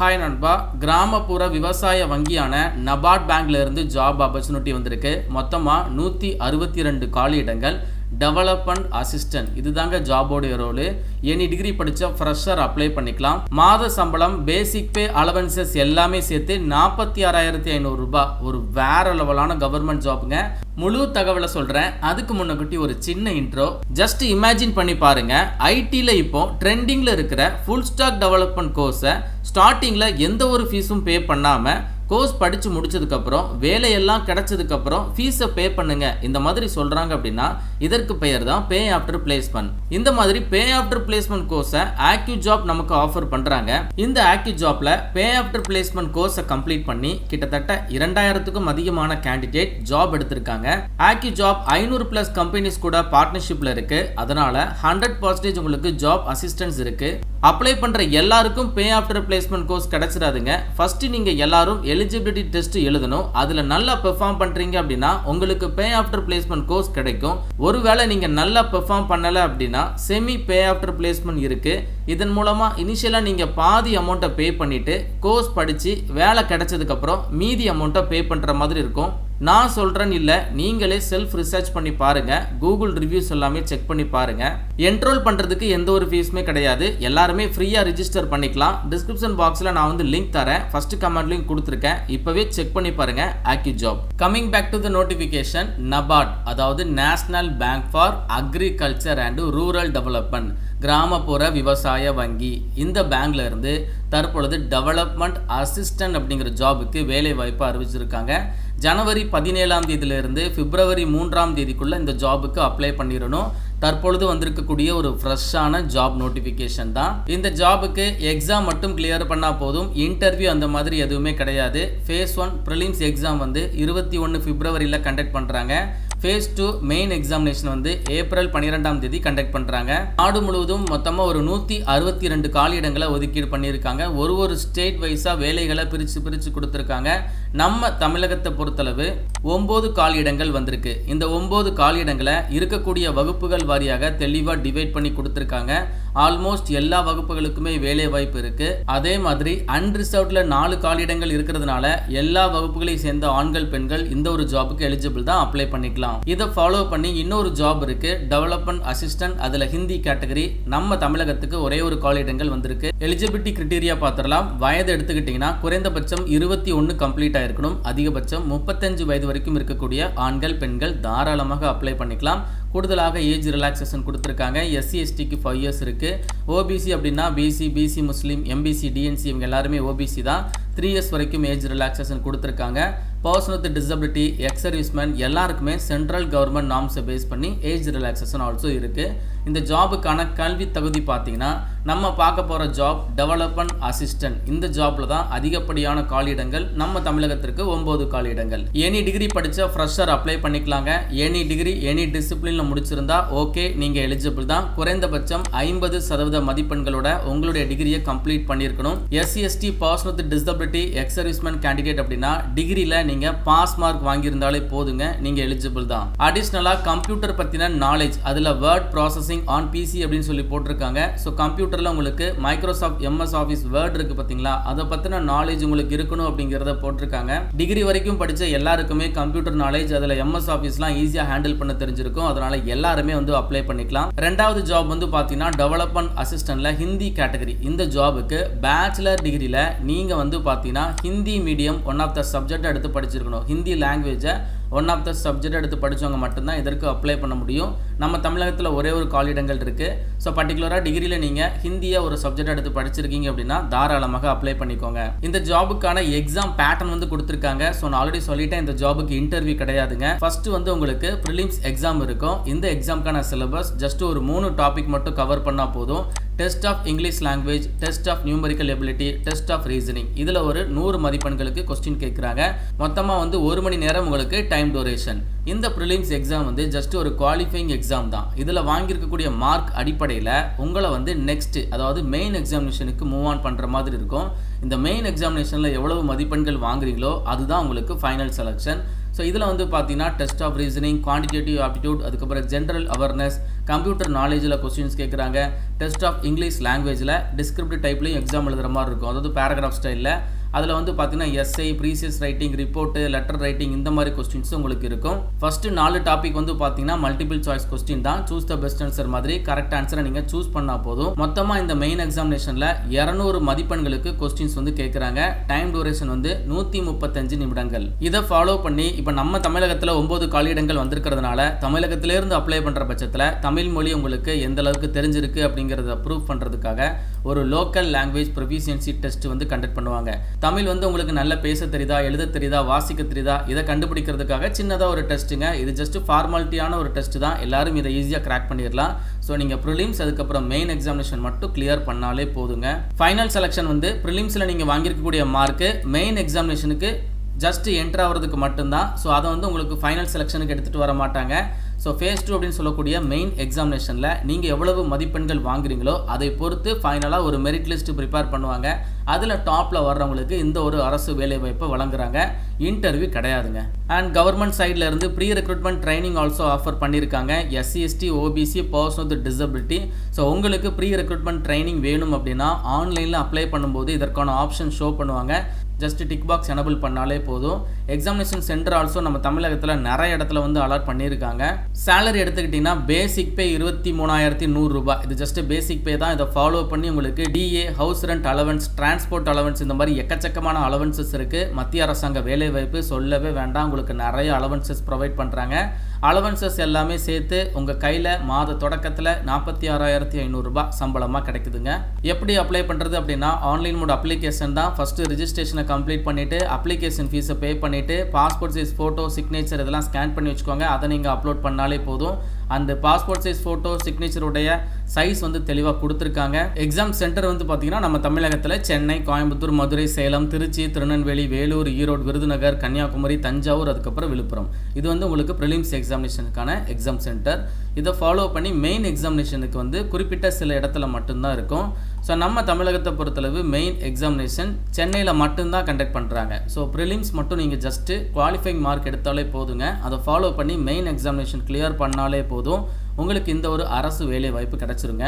Hi நண்பா, கிராமப்புற விவசாய வங்கியான நபார்ட் பேங்க்ல இருந்து ஜாப் ஆப்பர்ச்சுனிட்டி வந்திருக்கு. மொத்தமாக 162 காலியிடங்கள். டெவலப்மெண்ட் அசிஸ்டன்ட் இதுதாங்க ஜாபோடைய ரோலு. எனி டிகிரி படித்த ஃப்ரெஷர் அப்ளை பண்ணிக்கலாம். மாத சம்பளம், பேசிக் பே, அலவன்சஸ் எல்லாமே சேர்த்து 46,500 ரூபாய். ஒரு வேற லெவலான கவர்மெண்ட் ஜாப்புங்க. முழு தகவலை சொல்கிறேன். அதுக்கு முன்னக்குட்டி ஒரு சின்ன இன்ட்ரோ. ஜஸ்ட் இமேஜின் பண்ணி பாருங்க. ஐடியில் இப்போ ட்ரெண்டிங்கில் இருக்கிற ஃபுல் ஸ்டாக் டெவலப்மெண்ட் கோர்ஸை ஸ்டார்டிங்கில் எந்த ஒரு ஃபீஸும் பே பண்ணாமல் கோர்ஸ் படித்து முடிச்சதுக்கப்புறம் வேலையெல்லாம் கிடைச்சதுக்கப்புறம் ஃபீஸை பே பண்ணுங்க இந்த மாதிரி சொல்கிறாங்க அப்படின்னா இதற்கு பெயர் தான் பே ஆஃப்டர் பிளேஸ்மெண்ட். இந்த மாதிரி பே ஆஃப்டர் பிளேஸ்மெண்ட் கோர்ஸை ஆக்யூ ஜாப் நமக்கு ஆஃபர் பண்ணுறாங்க. இந்த ஆக்யூ ஜாப்பில் பே ஆஃப்டர் பிளேஸ்மெண்ட் கோர்ஸை கம்ப்ளீட் பண்ணி கிட்டத்தட்ட 2000க்கும் அதிகமான கேண்டிடேட் ஜாப் எடுத்திருக்காங்க. ஆக்யூ ஜாப் 500+ கம்பெனிஸ் கூட பார்ட்னர்ஷிப்பில் இருக்குது. அதனால் 100% உங்களுக்கு ஜாப் அசிஸ்டன்ஸ் இருக்குது. அப்ளை பண்ணுற எல்லாருக்கும் பே ஆஃப்டர் பிளேஸ்மெண்ட் கோர்ஸ் கிடைச்சிடாதுங்க. ஃபஸ்ட்டு நீங்கள் எல்லாரும் எலிஜிபிலிட்டி டெஸ்ட் எழுதணும். அதில் நல்லா பெர்ஃபார்ம் பண்ணுறீங்க அப்படின்னா உங்களுக்கு பே ஆஃப்டர் பிளேஸ்மெண்ட் கோர்ஸ் கிடைக்கும். ஒருவேளை நீங்கள் நல்லா பெர்ஃபார்ம் பண்ணலை அப்படின்னா செமி பே ஆஃப்டர் பிளேஸ்மெண்ட் இருக்குது. இதன் மூலமாக இனிஷியலாக நீங்கள் பாதி அமௌண்ட்டை பே பண்ணிவிட்டு கோர்ஸ் படித்து வேலை கிடைச்சதுக்கப்புறம் மீதி அமௌண்ட்டை பே பண்ணுற மாதிரி இருக்கும். நான் சொல்கிறேன்னு இல்லை, நீங்களே செல்ஃப் ரிசர்ச் பண்ணி பாருங்கள். கூகுள் ரிவ்யூஸ் எல்லாமே செக் பண்ணி பாருங்கள். என்ரோல் பண்ணுறதுக்கு எந்த ஒரு ஃபீஸுமே கிடையாது. எல்லாருமே ஃப்ரீயாக ரிஜிஸ்டர் பண்ணிக்கலாம். டிஸ்கிரிப்ஷன் பாக்ஸில் நான் லிங்க் தரேன். ஃபர்ஸ்ட் கமெண்ட் லிங்க் கொடுத்துருக்கேன். இப்போவே செக் பண்ணி பாருங்கள். ஆக்யூ job. Coming back to the notification. NABARD, அதாவது national bank for agriculture and rural development, கிராமப்புற விவசாய வங்கி. இந்த பேங்க்ல இருந்து தற்பொழுது டெவலப்மெண்ட் அசிஸ்டன்ட் அப்படிங்கிற ஜாபுக்கு வேலை வாய்ப்பு அறிவிச்சிருக்காங்க. ஜனவரி 17ஆம் தேதியிலிருந்து பிப்ரவரி 3ஆம் தேதிக்குள்ள இந்த ஜாபுக்கு அப்ளை பண்ணிடணும். தற்பொழுது வந்திருக்கக்கூடிய ஒரு ஃப்ரெஷ்ஷான ஜாப் நோட்டிஃபிகேஷன் தான். இந்த ஜாபுக்கு எக்ஸாம் மட்டும் கிளியர் பண்ணால் போதும். இன்டர்வியூ அந்த மாதிரி எதுவுமே கிடையாது. ஃபேஸ் 1 ப்ரிலிம்ஸ் எக்ஸாம் 21 பிப்ரவரியில் கண்டக்ட் பண்ணுறாங்க. ஃபேஸ் 2 மெயின் எக்ஸாமினேஷன் ஏப்ரல் 12ஆம் தேதி கண்டக்ட் பண்ணுறாங்க. நாடு முழுவதும் மொத்தமாக ஒரு 162 காலியிடங்களை ஒதுக்கீடு பண்ணியிருக்காங்க. ஒரு ஸ்டேட் வைஸாக வேலைகளை பிரித்து கொடுத்துருக்காங்க. நம்ம தமிழகத்தை பொறுத்தளவு 9 காலியிடங்கள் வந்திருக்கு. இந்த 9 காலியிடங்களை இருக்கக்கூடிய வகுப்புகள் வாரியாக தெளிவாக டிவைட் பண்ணி கொடுத்துருக்காங்க. ஆல்மோஸ்ட் எல்லா வகுப்புகளுக்குமே வேலை வாய்ப்பு இருக்கு. அதே மாதிரி அன்ரிசர்வ்ட்ல 4 காலியிடங்கள் இருக்கிறதுனால எல்லா வகுப்புகளையும் சேர்ந்த ஆண்கள் பெண்கள் இந்த ஒரு ஜாபுக்கு எலிஜிபிள் தான், அப்ளை பண்ணிக்கலாம். இதை ஃபாலோ பண்ணி இன்னொரு ஜாப் இருக்கு, டெவலப்மெண்ட் அசிஸ்டன்ட். அதுல ஹிந்தி கேட்டகரி. நம்ம தமிழகத்துக்கு ஒரே ஒரு காலியிடங்கள் வந்திருக்கு. எலிஜிபிலிட்டி கிரைட்டீரியா பார்த்துடலாம். வயது எடுத்துக்கிட்டீங்கன்னா குறைந்தபட்சம் 21 கம்ப்ளீட் ஆயிருக்கணும். அதிகபட்சம் 35 வயது வரைக்கும் இருக்கக்கூடிய ஆண்கள் பெண்கள் தாராளமாக அப்ளை பண்ணிக்கலாம். கூடுதலாக ஏஜ் ரிலாக்ஸேஷன் கொடுத்துருக்காங்க. எஸ்சி எஸ்டிக்கு 5 இயர்ஸ் இருக்குது. ஓபிசி அப்படின்னா பிசி முஸ்லீம், எம்பிசி, டிஎன்சி இவங்க எல்லாருமே ஓபிசி தான். 3 இயர்ஸ் வரைக்கும் ஏஜ் ரிலாக்ஸேஷன் கொடுத்துருக்காங்க. Person with disability, ex serviceman எல்லாருக்குமே சென்ட்ரல் கவர்மெண்ட் நார்ம்ஸை பேஸ் பண்ணி ஏஜ் ரிலாக்ஸேஷன் ஆல்சோ இருக்குது. இந்த ஜாபுக்கான கல்வி தகுதி பார்த்தீங்கன்னா நம்ம பார்க்க போகிற ஜாப் டெவலப்மெண்ட் அசிஸ்டன்ட். இந்த ஜாப்பில் தான் அதிகப்படியான காலியிடங்கள். நம்ம தமிழகத்திற்கு 9 காலியிடங்கள். எனி டிகிரி படித்த ஃப்ரெஷர் அப்ளை பண்ணிக்கலாங்க. எனி டிகிரி எனி டிசிப்ளினில் முடிச்சிருந்தா ஓகே, நீங்கள் எலிஜிபிள் தான். குறைந்தபட்சம் 50% மதிப்பெண்களோட உங்களுடைய டிகிரியை கம்ப்ளீட் பண்ணியிருக்கணும். SC ST, person with disability, ex serviceman candidate அப்படின்னா டிகிரியில் நீங்கள் பாஸ் மார்க் வாங்கியிருந்தாலே போதுங்க, நீங்கள் எலிஜிபிள் தான். அடிஷ்னலாக கம்ப்யூட்டர் பற்றின நாலேஜ், அதில் வேர்ட் ப்ராசஸிங் ஆன் பிசி அப்படின்னு சொல்லி போட்டிருக்காங்க. ஸோ கம்ப்யூட்டரில் உங்களுக்கு மைக்ரோசாஃப்ட் எம்எஸ் ஆஃபீஸ் வேர்ட் இருக்குது பார்த்தீங்களா, அதை பற்றின நாலேஜ் உங்களுக்கு இருக்கணும் அப்படிங்கிறத போட்டிருக்காங்க. டிகிரி வரைக்கும் படித்த எல்லாருக்குமே கம்ப்யூட்டர் நாலேஜ், அதில் எம்எஸ் ஆஃபீஸ்லாம் ஈஸியாக ஹேண்டில் பண்ண தெரிஞ்சிருக்கும். அதனால் எல்லாருமே அப்ளை பண்ணிக்கலாம். ரெண்டாவது ஜாப் பார்த்தீங்கன்னா டெவலப்மெண்ட் அசிஸ்டன்ட்ல ஹிந்தி கேட்டகரி. இந்த ஜாபுக்கு பேச்சுலர் டிகிரியில் நீங்கள் பார்த்தீங்கன்னா Hindi medium one of the subject எடுத்து படிச்சிருக்கணும். ஹிந்தி லாங்குவேஜை ஒன் ஆஃப் த சப்ஜெக்ட் எடுத்து படித்தவங்க மட்டும்தான் இதற்கு அப்ளை பண்ண முடியும். நம்ம தமிழகத்தில் ஒரே ஒரு காலியிடங்கள் இருக்குது. ஸோ பர்டிகுலராக டிகிரியில் நீங்கள் ஹிந்தியை ஒரு சப்ஜெக்ட் எடுத்து படிச்சிருக்கீங்க அப்படின்னா தாராளமாக அப்ளை பண்ணிக்கோங்க. இந்த ஜாபுக்கான எக்ஸாம் பேட்டர்ன் கொடுத்துருக்காங்க. ஸோ நான் ஆல்ரெடி சொல்லிட்டேன், இந்த ஜாபுக்கு இன்டர்வியூ கிடையாதுங்க. ஃபர்ஸ்ட் உங்களுக்கு ப்ரிலிம்ஸ் எக்ஸாம் இருக்கும். இந்த எக்ஸாமுக்கான சிலபஸ் ஜஸ்ட் ஒரு 3 டாபிக் மட்டும் கவர் பண்ணால் போதும். Test of English language, test of numerical ability, test of reasoning. இதில் ஒரு 100 மதிப்பெண்களுக்கு கொஸ்டின் கேட்குறாங்க. மொத்தமாக 1 மணி நேரம் உங்களுக்கு டைம் டூரேஷன். இந்த ப்ரிலிம்ஸ் எக்ஸாம் வந்து ஜஸ்ட் ஒரு குவாலிஃபைங் எக்ஸாம் தான். இதில் வாங்கியிருக்கக்கூடிய மார்க் அடிப்படையில் உங்களை வந்து நெக்ஸ்ட்டு அதாவது மெயின் எக்ஸாமினேஷனுக்கு மூவ் ஆன் பண்ணுற மாதிரி இருக்கும். இந்த மெயின் எக்ஸாமினேஷனில் எவ்வளவு மதிப்பெண்கள் வாங்குறீங்களோ அதுதான் உங்களுக்கு ஃபைனல் செலெக்ஷன். ஸோ இதில் வந்து பார்த்தீங்கன்னா test of reasoning, quantitative aptitude, அதுக்கப்புறம் ஜென்ரல் அவேர்னஸ், கம்ப்யூட்டர் நாலேஜில் கொஸ்டின்ஸ் கேட்குறாங்க. டெஸ்ட் ஆஃப் இங்கிலீஷ் லாங்குவேஜில் டிஸ்கிரிப்டிவ் டைப்லையும் எக்ஸாம் எழுதுகிற மாதிரி இருக்கும், அதாவது பேராகிராஃப் ஸ்டைலில். அதில் வந்து பார்த்தீங்கன்னா essay, precis writing, report, letter writing இந்த மாதிரி கொஸ்டின்ஸ் உங்களுக்கு இருக்கும். ஃபஸ்ட்டு 4 டாபிக் வந்து பார்த்தீங்கன்னா மல்டிபிள் சாய்ஸ் கொஸ்டின் தான். சூஸ் த பெஸ்ட் ஆன்சர் மாதிரி கரெக்ட் ஆன்சரை நீங்கள் சூஸ் பண்ணால் போதும். மொத்தமாக இந்த மெயின் எக்ஸாமினேஷனில் 200 மதிப்பெண்களுக்கு கொஸ்டின்ஸ் வந்து கேட்குறாங்க. டைம் டூரேஷன் வந்து 135 நிமிடங்கள். இதை ஃபாலோ பண்ணி இப்போ நம்ம தமிழகத்தில் 9 காலியிடங்கள் வந்திருக்கிறதுனால தமிழகத்திலேருந்து அப்ளை பண்ணுற பட்சத்தில் தமிழ் மொழி உங்களுக்கு எந்த அளவுக்கு தெரிஞ்சிருக்கு அப்படிங்கிறத ப்ரூவ் பண்ணுறதுக்காக ஒரு லோக்கல் லாங்குவேஜ் ப்ரொஃபிஷியன்சி டெஸ்ட் வந்து கண்டக்ட் பண்ணுவாங்க. தமிழ் வந்து உங்களுக்கு நல்லா பேச தெரியுதா, எழுத தெரியுதா, வாசிக்க தெரியுதா, இதை கண்டுபிடிக்கிறதுக்காக சின்னதாக ஒரு டெஸ்ட்டுங்க. இது ஜஸ்ட் ஃபார்மாலிட்டியான ஒரு டெஸ்ட் தான். எல்லாரும் இதை ஈஸியாக கிராக் பண்ணிடலாம். ஸோ நீங்கள் ப்ரிலிம்ஸ் அதுக்கப்புறம் மெயின் எக்ஸாமினேஷன் மட்டும் கிளியர் பண்ணாலே போதுங்க. ஃபைனல் செலெக்ஷன் வந்து ப்ரிலிம்ஸில் நீங்கள் வாங்கியிருக்கக்கூடிய மார்க்கு மெயின் எக்ஸாமினேஷனுக்கு ஜஸ்ட் என்ட்ரு ஆகிறதுக்கு மட்டும்தான். ஸோ அதை வந்து உங்களுக்கு ஃபைனல் செலெக்ஷனுக்கு எடுத்துகிட்டு வர மாட்டாங்க. ஸோ ஃபேஸ் 2 அப்படின்னு சொல்லக்கூடிய மெயின் எக்ஸாமினேஷனில் நீங்கள் எவ்வளவு மதிப்பெண்கள் வாங்குறீங்களோ அதை பொறுத்து ஃபைனலாக ஒரு மெரிட் லிஸ்ட் ப்ரிப்பேர் பண்ணுவாங்க. அதில் டாப்பில் வர்றவங்களுக்கு இந்த ஒரு அரசு வேலைவாய்ப்பை வழங்குறாங்க. இன்டர்வியூ கிடையாதுங்க. அண்ட் கவர்மெண்ட் சைடில் இருந்து pre recruitment training also offer பண்ணியிருக்காங்க. SC, ST, OBC, person with disability. So உங்களுக்கு ப்ரீ ரெக்ரூட்மெண்ட் ட்ரைனிங் வேணும் அப்படின்னா ஆன்லைனில் அப்ளை பண்ணும்போது இதற்கான ஆப்ஷன் ஷோ பண்ணுவாங்க. ஜஸ்ட் டிக் பாக்ஸ் எனபிள் பண்ணாலே போதும். எக்ஸாமினேஷன் சென்டர் ஆல்சோ நம்ம தமிழகத்தில் நிறைய இடத்துல வந்து அலாட் பண்ணியிருக்காங்க. சேலரி எடுத்துக்கிட்டிங்கன்னா பேசிக் பே 23,100 ரூபாய். இது ஜஸ்ட் பேசிக் பே தான். இதை ஃபாலோ பண்ணி உங்களுக்கு DA, house rent allowance, transport allowance இந்த மாதிரி எக்கச்சக்கமான அலவன்சஸ் இருக்குது. மத்திய அரசாங்க வேலைவாய்ப்பு சொல்லவே வேண்டாம். உங்களுக்கு நிறைய அலவன்சஸ் ப்ரொவைட் பண்ணுறாங்க. அலவன்சஸ் எல்லாமே சேர்த்து உங்கள் கையில் மாத தொடக்கத்தில் 46,500 ரூபாய் சம்பளமாக கிடைக்குதுங்க. எப்படி அப்ளை பண்ணுறது அப்படின்னா ஆன்லைன் மோட் அப்ளிகேஷன் தான். ஃபஸ்ட்டு ரிஜிஸ்ட்ரேஷனை கம்ப்ளீட் பண்ணிவிட்டு அப்ளிகேஷன் ஃபீஸை பே பண்ணிவிட்டு பாஸ்போர்ட் சைஸ் ஃபோட்டோ, சிக்னேச்சர் இதெல்லாம் ஸ்கேன் பண்ணி வச்சுக்கோங்க. அதை நீங்கள் அப்லோட் பண்ணாலே போதும். அந்த பாஸ்போர்ட் சைஸ் ஃபோட்டோ, சிக்னேச்சருடைய சைஸ் வந்து தெளிவாக கொடுத்துருக்காங்க. எக்ஸாம் சென்டர் வந்து பார்த்தீங்கன்னா நம்ம தமிழகத்தில் சென்னை, கோயம்புத்தூர், மதுரை, சேலம், திருச்சி, திருநெல்வேலி, வேலூர், ஈரோடு, விருதுநகர், கன்னியாகுமரி, தஞ்சாவூர், அதுக்கப்புறம் விழுப்புரம். இது வந்து உங்களுக்கு ப்ரிலிம்ஸ் எக்ஸாமினேஷனுக்கான எக்ஸாம் சென்டர். இதை ஃபாலோ பண்ணி மெயின் எக்ஸாமினேஷனுக்கு வந்து குறிப்பிட்ட சில இடத்துல மட்டும்தான் இருக்கும். ஸோ நம்ம தமிழகத்தை பொறுத்தளவு மெயின் எக்ஸாமினேஷன் சென்னையில் மட்டும்தான் கண்டக்ட் பண்ணுறாங்க. ஸோ ப்ரிலிம்ஸ் மட்டும் நீங்கள் ஜஸ்ட்டு குவாலிஃபைங் மார்க் எடுத்தாலே போதுங்க. அதை ஃபாலோ பண்ணி மெயின் எக்ஸாமினேஷன் கிளியர் பண்ணாலே போதும். உங்களுக்கு இந்த ஒரு அரசு வேலை வாய்ப்பு கிடச்சிருங்க.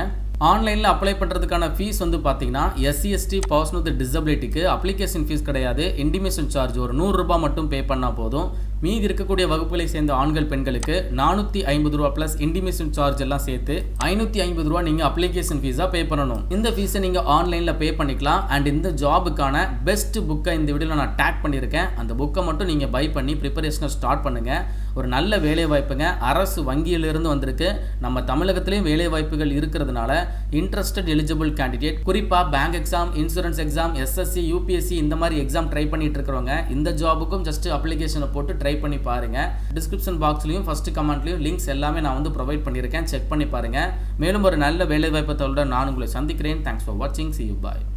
ஆன்லைனில் அப்ளை பண்ணுறதுக்கான ஃபீஸ் வந்து பார்த்தீங்கன்னா எஸ்சி, எஸ்டி, பர்சன் வித் டிசபிலிட்டிக்கு அப்ளிகேஷன் ஃபீஸ் கிடையாது. இன்டிமேஷன் சார்ஜ் ஒரு 100 ரூபாய் மட்டும் பே பண்ணால் போதும். மீதி இருக்கக்கூடிய வகுப்புகளை சேர்ந்த ஆண்கள், பெண்களுக்கு 450 ரூபா ப்ளஸ் இன்டிமேஷன் சார்ஜ் எல்லாம் சேர்த்து 550 ரூபா நீங்கள் அப்ளிகேஷன் ஃபீஸாக பே பண்ணணும். இந்த ஃபீஸை நீங்கள் ஆன்லைனில் பே பண்ணிக்கலாம். அண்ட் இந்த ஜாபுக்கான பெஸ்ட் புக்கை இந்த வீடியோவில் நான் டேக் பண்ணியிருக்கேன். அந்த புக்கை மட்டும் நீங்கள் பை பண்ணி ப்ரிப்பரேஷனை ஸ்டார்ட் பண்ணுங்கள். ஒரு நல்ல வேலை வாய்ப்புங்க. அரசு வங்கியிலிருந்து வந்திருக்கு. நம்ம தமிழகத்திலேயும் வேலை வாய்ப்புகள் இருக்கிறதுனால இன்ட்ரெஸ்டட் எலிஜிபிள் கேண்டிடேட், குறிப்பாக bank exam, insurance exam, SSC, UPSC இந்த மாதிரி எக்ஸாம் ட்ரை பண்ணிட்டு இருக்கிறவங்க இந்த ஜாபுக்கும் ஜஸ்ட் அப்ளிகேஷனை போட்டு ட்ரை பண்ணி பாருங்க. டிஸ்கிரிப்ஷன் பாக்ஸ்லையும் ஃபர்ஸ்ட் கமெண்ட்லையும் லிங்க்ஸ் எல்லாமே நான் வந்து ப்ரொவைட் பண்ணியிருக்கேன். செக் பண்ணி பாருங்க. மேலும் ஒரு நல்ல வேலை வாய்ப்பை தவிர நான் உங்களை சந்திக்கிறேன். தேங்க்ஸ் ஃபார் வாட்சிங். See you. Bye.